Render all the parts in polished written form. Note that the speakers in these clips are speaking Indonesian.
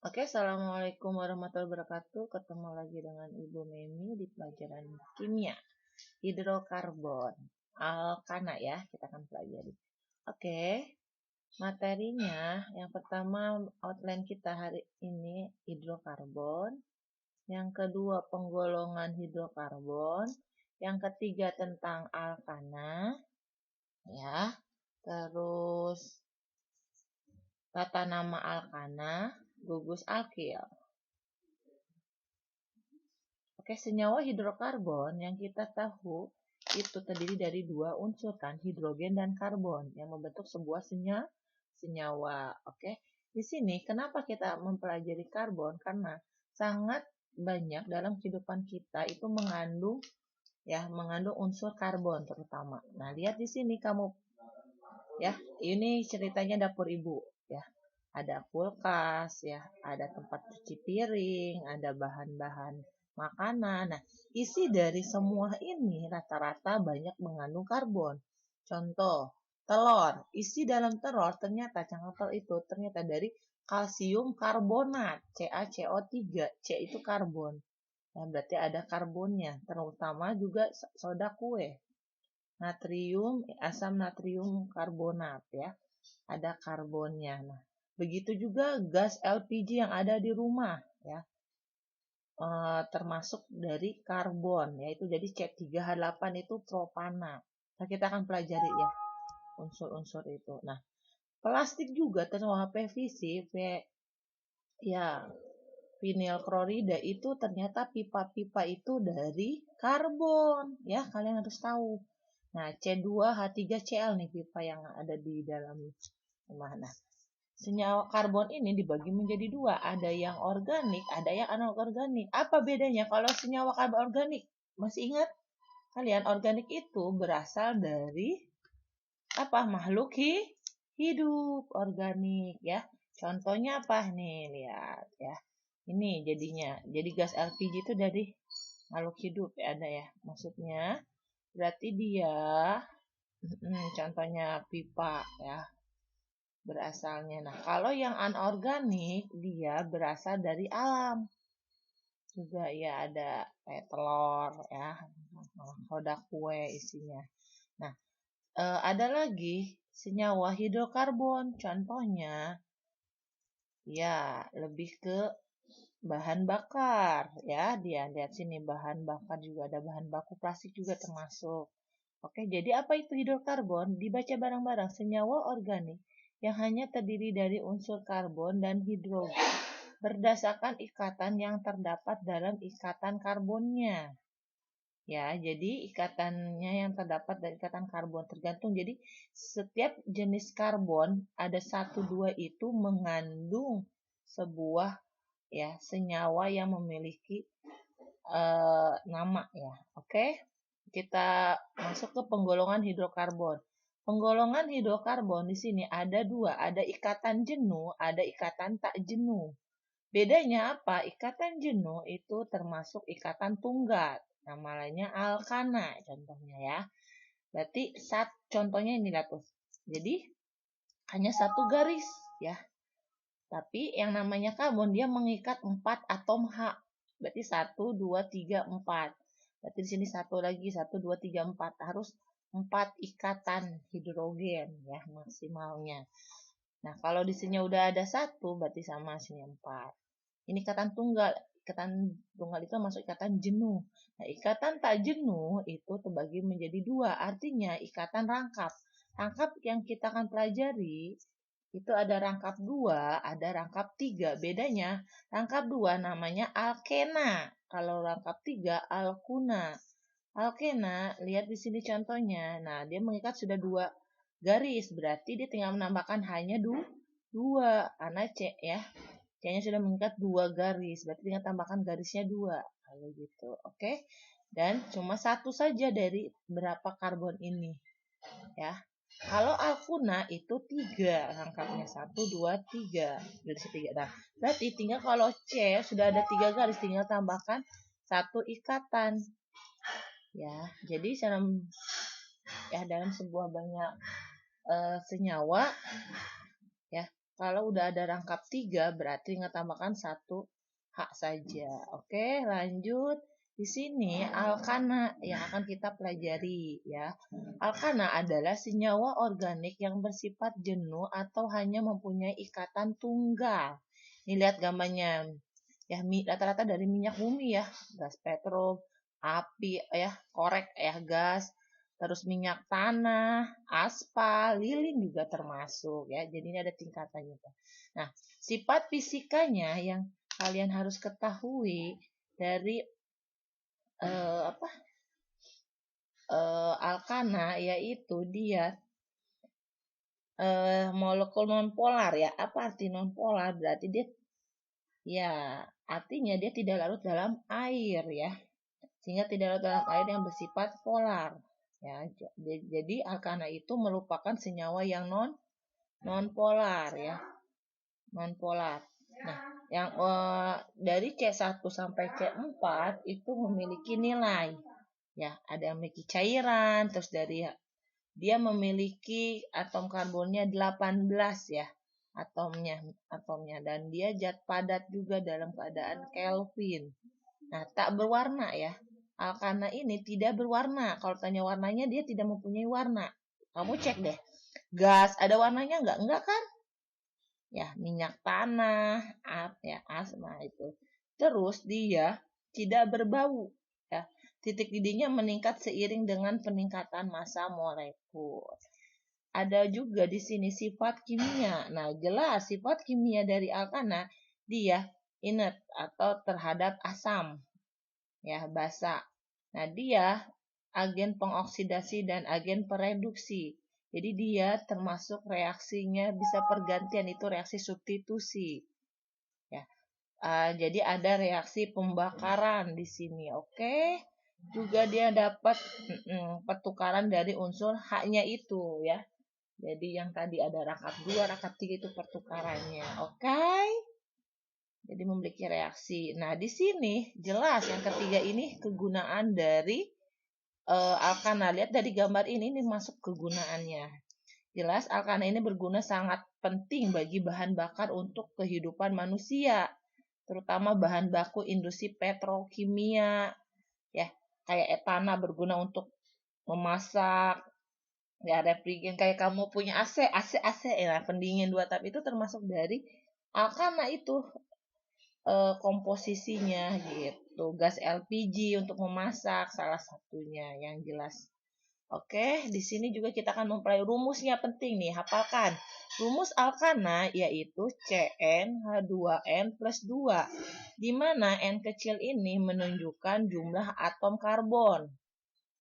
Oke, Assalamualaikum warahmatullahi wabarakatuh. Ketemu lagi dengan Ibu Memi di pelajaran kimia. Hidrokarbon. Alkana ya, kita akan pelajari. Oke, materinya yang pertama outline kita hari ini hidrokarbon. Yang kedua penggolongan hidrokarbon. Yang ketiga tentang alkana. Ya, terus tata nama alkana, gugus alkil. Oke, senyawa hidrokarbon yang kita tahu itu terdiri dari dua unsur kan, hidrogen dan karbon yang membentuk sebuah senyawa. Oke, di sini kenapa kita mempelajari karbon? Karena sangat banyak dalam kehidupan kita itu mengandung unsur karbon terutama. Nah, lihat di sini kamu ya, ini ceritanya dapur ibu ya. Ada kulkas ya, ada tempat cuci piring, ada bahan-bahan makanan. Nah, isi dari semua ini rata-rata banyak mengandung karbon. Contoh, telur. Isi dalam telur ternyata telur itu ternyata dari kalsium karbonat, CaCO3. C itu karbon. Nah, berarti ada karbonnya, terutama juga soda kue. Natrium, asam natrium karbonat ya. Ada karbonnya. Nah, begitu juga gas LPG yang ada di rumah ya. Termasuk dari karbon yaitu jadi C3H8 itu propana. Nah, kita akan pelajari ya unsur-unsur itu. Nah, plastik juga termasuk PVC, ya vinyl klorida itu ternyata pipa-pipa itu dari karbon ya, kalian harus tahu. Nah, C2H3Cl nih pipa yang ada di dalam rumah. Nah, senyawa karbon ini dibagi menjadi dua, ada yang organik, ada yang anorganik. Apa bedanya kalau senyawa karbon organik? Masih ingat? Kalian organik itu berasal dari apa? Makhluk hidup organik ya. Contohnya apa nih? Lihat ya. Ini jadinya. Jadi gas LPG itu dari makhluk hidup ya ada ya. Maksudnya berarti dia contohnya pipa ya berasalnya. Nah, kalau yang anorganik dia berasal dari alam. Juga ya ada kayak telur ya, roda kue isinya. Nah, ada lagi senyawa hidrokarbon. Contohnya ya lebih ke bahan bakar ya. Dia lihat sini bahan bakar juga ada bahan baku plastik juga termasuk. Oke, jadi apa itu hidrokarbon? Dibaca bareng-bareng senyawa organik yang hanya terdiri dari unsur karbon dan hidrogen berdasarkan ikatan yang terdapat dalam ikatan karbonnya. Ya, jadi ikatannya yang terdapat dari ikatan karbon tergantung. Jadi setiap jenis karbon ada satu dua itu mengandung sebuah ya senyawa yang memiliki nama ya. Oke, kita masuk ke penggolongan hidrokarbon. Penggolongan hidrokarbon di sini ada dua, ada ikatan jenuh, ada ikatan tak jenuh. Bedanya apa? Ikatan jenuh itu termasuk ikatan tunggal. Namanya alkana contohnya ya. Berarti contohnya ini tuh. Jadi hanya satu garis ya. Tapi yang namanya karbon dia mengikat 4 atom H. Berarti 1, 2, 3, 4. Berarti di sini satu lagi 1, 2, 3, 4. Harus 4 ikatan hidrogen ya maksimalnya. Nah, kalau di sini udah ada satu berarti sama sini 4. Ini ikatan tunggal. Ikatan tunggal itu masuk ikatan jenuh. Nah, ikatan tak jenuh itu terbagi menjadi dua. Artinya ikatan rangkap. Rangkap yang kita akan pelajari itu ada rangkap 2, ada rangkap 3. Bedanya, rangkap 2 namanya alkena. Kalau rangkap 3 alkuna. Alkena, lihat di sini contohnya. Nah, dia mengikat sudah 2 garis. Berarti dia tinggal menambahkan hanya 2. Karena C ya. C-nya sudah mengikat 2 garis. Berarti tinggal tambahkan garisnya 2. Kalau gitu. Oke. Dan cuma satu saja dari berapa karbon ini. Ya. Kalau alkuna itu 3 rangkapnya 1, 2, 3 garis 3. Nah, berarti tinggal kalau C sudah ada 3 garis tinggal tambahkan 1 ikatan. Ya, jadi dalam sebuah banyak senyawa ya Kalau udah ada rangkap 3, berarti tinggal tambahkan 1 H saja. Oke, lanjut. Di sini alkana yang akan kita pelajari ya. Alkana adalah senyawa organik yang bersifat jenuh atau hanya mempunyai ikatan tunggal. Ini lihat gambarnya. Ya, rata-rata dari minyak bumi ya, gas petrol, api ya, korek ya, gas, terus minyak tanah, aspal, lilin juga termasuk ya. Jadi ini ada tingkatannya. Nah, sifat fisikanya yang kalian harus ketahui dari apa alkana, yaitu dia molekul nonpolar ya. Apa arti nonpolar? Berarti dia ya artinya dia tidak larut dalam air ya, sehingga tidak larut dalam air yang bersifat polar ya. Jadi alkana itu merupakan senyawa yang non-polar ya, non-polar. Nah, yang dari C1 sampai C4 itu memiliki nilai ya, ada yang memiliki cairan, terus dari dia memiliki atom karbonnya 18 ya, atomnya dan dia zat padat juga dalam keadaan Kelvin. Nah, tak berwarna ya. Alkana ini tidak berwarna. Kalau tanya warnanya, dia tidak mempunyai warna. Kamu cek deh. Gas ada warnanya enggak? Enggak kan? Ya, minyak tanah, asma itu. Terus dia tidak berbau ya. Titik didihnya meningkat seiring dengan peningkatan massa molekul. Ada juga di sini sifat kimia. Nah, jelas sifat kimia dari alkana dia inert atau terhadap asam ya, basa. Nah, dia agen pengoksidasi dan agen pereduksi. Jadi dia termasuk reaksinya bisa pergantian, itu reaksi substitusi. Ya. Jadi ada reaksi pembakaran di sini. Oke. Juga dia dapat pertukaran dari unsur H-nya itu ya. Jadi yang tadi ada rangkap 2, rangkap 3 itu pertukarannya. Oke. Jadi memiliki reaksi. Nah, di sini jelas yang ketiga ini kegunaan dari alkana. Lihat dari gambar ini masuk kegunaannya. Jelas alkana ini berguna sangat penting bagi bahan bakar untuk kehidupan manusia, terutama bahan baku industri petrokimia ya, kayak etana berguna untuk memasak ya, refrigerant kayak kamu punya AC ya, pendingin 2 tap itu termasuk dari alkana itu komposisinya gitu. Gas LPG untuk memasak salah satunya yang jelas. Oke, di sini juga kita akan mempelajari rumusnya, penting nih, hafalkan. Rumus alkana yaitu CnH2n plus 2, di mana N kecil ini menunjukkan jumlah atom karbon.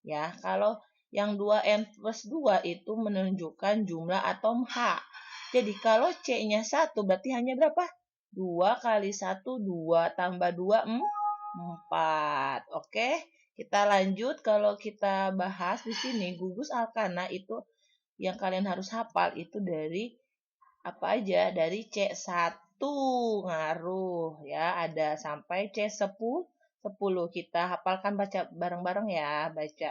Ya, kalau yang 2n plus 2 itu menunjukkan jumlah atom H. Jadi kalau C-nya 1 berarti hanya berapa? 2 kali 1, 2 tambah 2, 4. Oke, kita lanjut. Kalau kita bahas di sini, gugus alkana itu yang kalian harus hafal itu dari apa aja? Dari C1 ngaruh ya, ada sampai C10. Kita hafalkan, baca bareng-bareng ya, baca.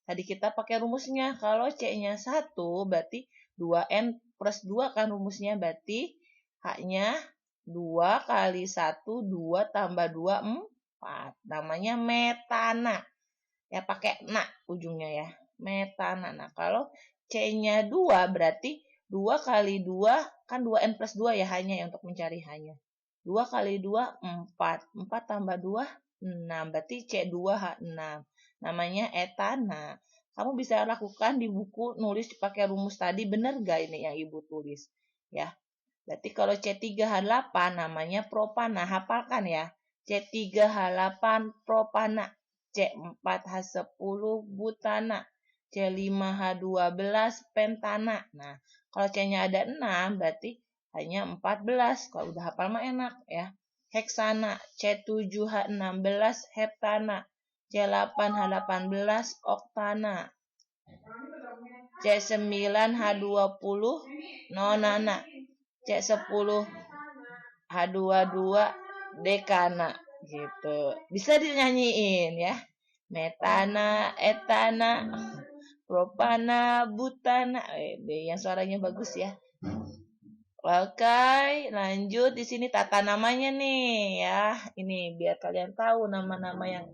Tadi kita pakai rumusnya. Kalau C-nya 1 berarti 2N plus 2 kan rumusnya, berarti H-nya 2 kali 1, 2 tambah 2, 4. Namanya metana. Ya, pakai na ujungnya ya. Metana. Nah, kalau C-nya 2 berarti 2 kali 2, kan 2N plus 2 ya hanya ya, untuk mencari hanya. 2 kali 2, 4. 4 tambah 2, 6. Berarti C2H6. Namanya etana. Kamu bisa lakukan di buku, nulis pakai rumus tadi, benar gak ini yang Ibu tulis? Ya. Berarti kalau C3H8 namanya propana. Hafalkan ya. C3H8 propana. C4H10 butana. C5H12 pentana. Nah, kalau C-nya ada 6 berarti hanya 14. Kalau udah hafal mah enak ya. Heksana. C7H16 heptana. C8H18 oktana. C9H20 nonana. C10H22 dekana gitu. Bisa dinyanyiin ya. Metana, etana, propana, butana. Yang suaranya bagus ya. Oke, lanjut di sini tata namanya nih ya. Ini biar kalian tahu nama-nama yang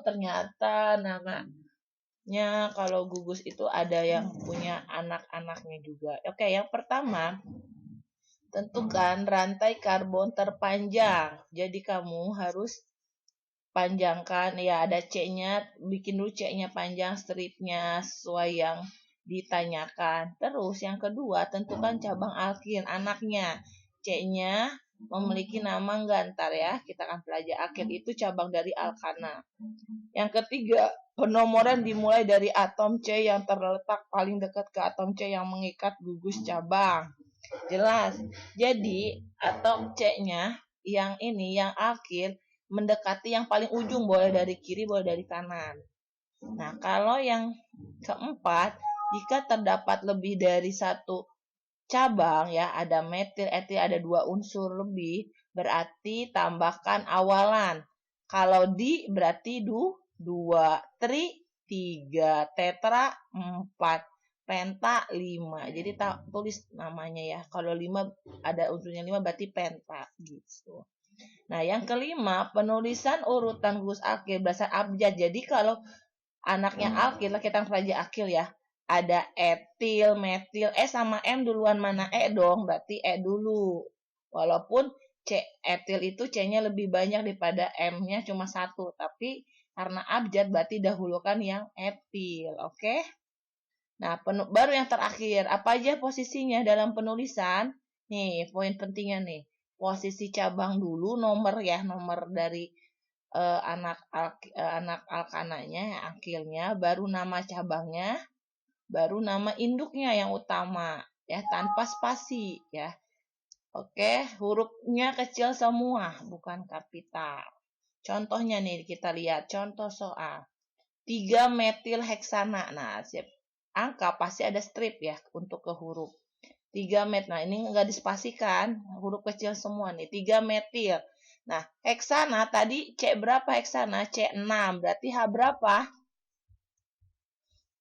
ternyata namanya kalau gugus itu ada yang punya anak-anaknya juga. Oke, yang pertama tentukan rantai karbon terpanjang. Jadi kamu harus panjangkan ya ada C-nya, bikin dulu C-nya panjang stripnya sesuai yang ditanyakan. Terus yang kedua tentukan cabang alkil anaknya. C-nya memiliki nama enggak ntar ya. Kita akan pelajari alkil itu cabang dari alkana. Yang ketiga, penomoran dimulai dari atom C yang terletak paling dekat ke atom C yang mengikat gugus cabang. Jelas. Jadi atom C-nya yang ini yang alkil mendekati yang paling ujung, boleh dari kiri, boleh dari kanan. Nah, kalau yang keempat, jika terdapat lebih dari satu cabang ya, ada metil, etil, ada 2 unsur lebih, berarti tambahkan awalan. Kalau di berarti 2, tri 3, tetra 4, penta 5. Jadi tulis namanya ya. Kalau 5 ada unsurnya 5 berarti penta gitu. Nah, yang kelima, penulisan urutan gugus alkil berdasar abjad. Jadi kalau anaknya alkil, kita pelajari alkil ya. Ada etil, metil, sama M duluan mana dong, berarti dulu. Walaupun etil itu C-nya lebih banyak daripada M-nya cuma 1, tapi karena abjad berarti dahulukan yang etil, oke? Nah, baru yang terakhir, apa aja posisinya dalam penulisan? Nih, poin pentingnya nih. Posisi cabang dulu, nomor dari anak alkananya, akilnya, baru nama cabangnya, baru nama induknya yang utama, ya tanpa spasi, ya. Oke, hurufnya kecil semua, bukan kapital. Contohnya nih kita lihat contoh soal 3 metil heksana. Nah, angka pasti ada strip ya untuk ke huruf. 3 met. Nah, ini enggak dispasikan, huruf kecil semua nih. 3 metil. Nah, heksana tadi C berapa heksana? C6. Berarti H berapa?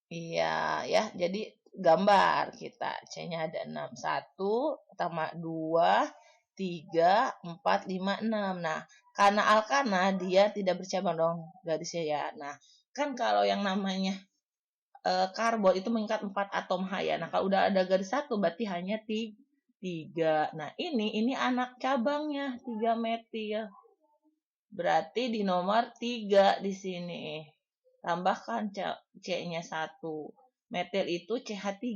Iya, ya. Jadi gambar kita. C-nya ada 6. 1, tambah 2, 3, 4, 5, 6. Nah, karena alkana dia tidak bercabang dong garisnya ya. Nah, kan kalau yang namanya karbon itu mengikat 4 atom H ya. Nah, kalau udah ada garis 1 berarti hanya 3. Nah, ini anak cabangnya 3 metil. Berarti di nomor 3 di sini. Tambahkan C-nya 1. Metil itu CH3.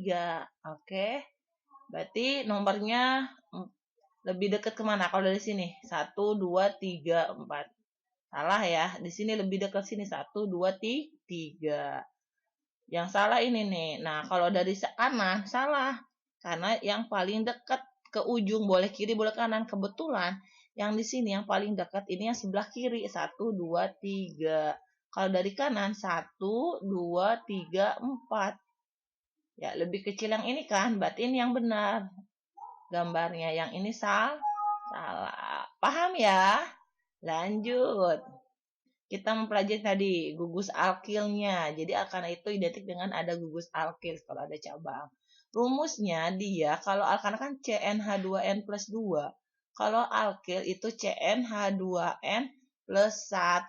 Oke. Berarti nomornya lebih dekat kemana? Kalau dari sini. 1, 2, 3, 4. Salah ya. Di sini lebih dekat sini. 1, 2, 3. Yang salah ini nih. Nah, kalau dari kanan, salah. Karena yang paling dekat ke ujung, boleh kiri, boleh kanan. Kebetulan, yang di sini yang paling dekat ini yang sebelah kiri. 1, 2, 3. Kalau dari kanan, 1, 2, 3, 4. Ya, lebih kecil yang ini kan. Berarti ini yang benar. Gambarnya. Yang ini salah. Paham ya? Lanjut. Kita mempelajari tadi gugus alkilnya. Jadi alkana itu identik dengan ada gugus alkil kalau ada cabang. Rumusnya dia kalau alkana kan CnH2n plus 2. Kalau alkil itu CnH2n plus 1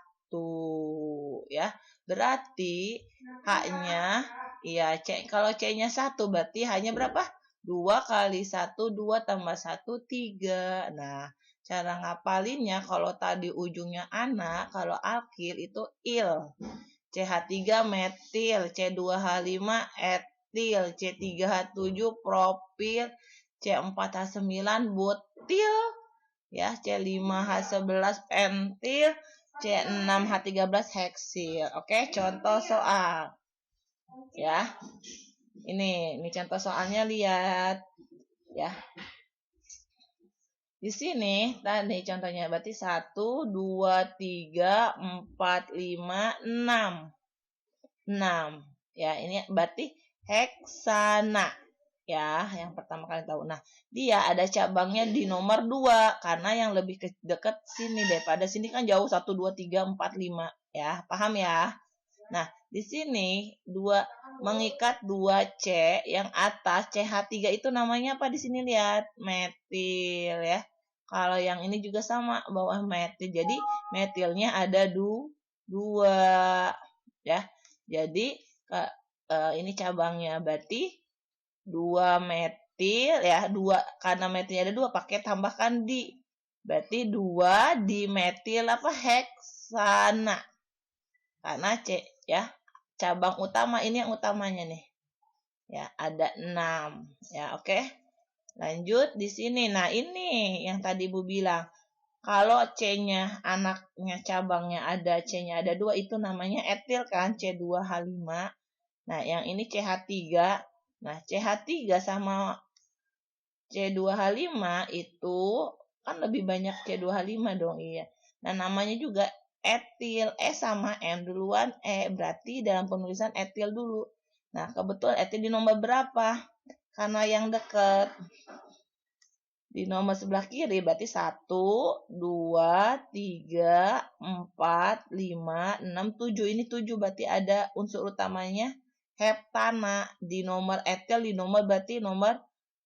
ya. Berarti H-nya ya kalau C-nya 1 berarti H-nya berapa? 2 kali 1 2 tambah 1 3. Nah, cara ngapalinnya kalau tadi ujungnya anak, kalau alkil itu il. CH3 metil, C2H5 etil, C3H7 propil, C4H9 butil, ya, C5H11 pentil, C6H13 heksil. Oke, contoh soal. Ya. Ini contoh soalnya lihat. Ya. Di sini tadi contohnya berarti 1, 2, 3, 4, 5, 6. 6. Ya, ini berarti heksana. Ya, yang pertama kali tahu. Nah, dia ada cabangnya di nomor 2 karena yang lebih dekat sini daripada sini kan jauh 1, 2, 3, 4, 5. Ya, paham ya? Nah, Di sini mengikat 2C yang atas CH3 itu namanya apa di sini lihat? Metil ya. Kalau yang ini juga sama bawah metil. Jadi metilnya ada dua ya. Jadi ini cabangnya berarti 2 metil ya, 2 karena metilnya ada 2 pakai tambahkan di. Berarti 2 dimetil apa heksana. Karena C ya, cabang utama ini yang utamanya nih. Ya, ada 6 ya, oke. Lanjut di sini. Nah, ini yang tadi Bu bilang. Kalau C-nya anaknya cabangnya ada C-nya ada 2 itu namanya etil kan, C2H5. Nah, yang ini CH3. Nah, CH3 sama C2H5 itu kan lebih banyak C2H5 dong, iya. Nah, namanya juga etil. E sama M duluan E, berarti dalam penulisan etil dulu. Nah, kebetulan etil di nomor berapa? Karena yang dekat di nomor sebelah kiri berarti 1, 2, 3, 4, 5, 6, 7. Ini 7 berarti ada unsur utamanya heptana. Di nomor etil di nomor berarti nomor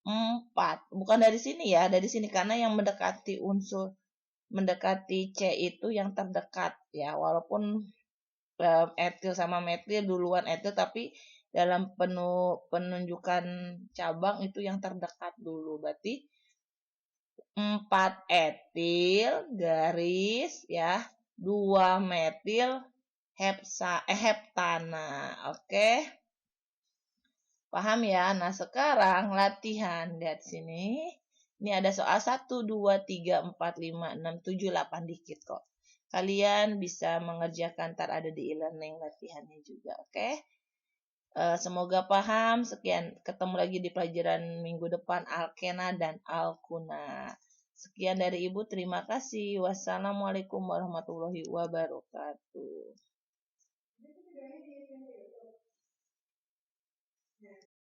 4. Bukan dari sini ya, dari sini karena yang mendekati C itu yang terdekat ya. Walaupun etil sama metil duluan etil tapi dalam penunjukan cabang itu yang terdekat dulu. Berarti 4 etil garis ya 2 metil heptana. Oke. Paham ya? Nah, sekarang latihan. Lihat sini. Ini ada soal 1, 2, 3, 4, 5, 6, 7, 8 dikit kok. Kalian bisa mengerjakan, ntar ada di e-learning latihannya juga. Oke. Semoga paham. Sekian, ketemu lagi di pelajaran minggu depan Alkena dan Alkuna. Sekian dari Ibu, terima kasih. Wassalamualaikum warahmatullahi wabarakatuh.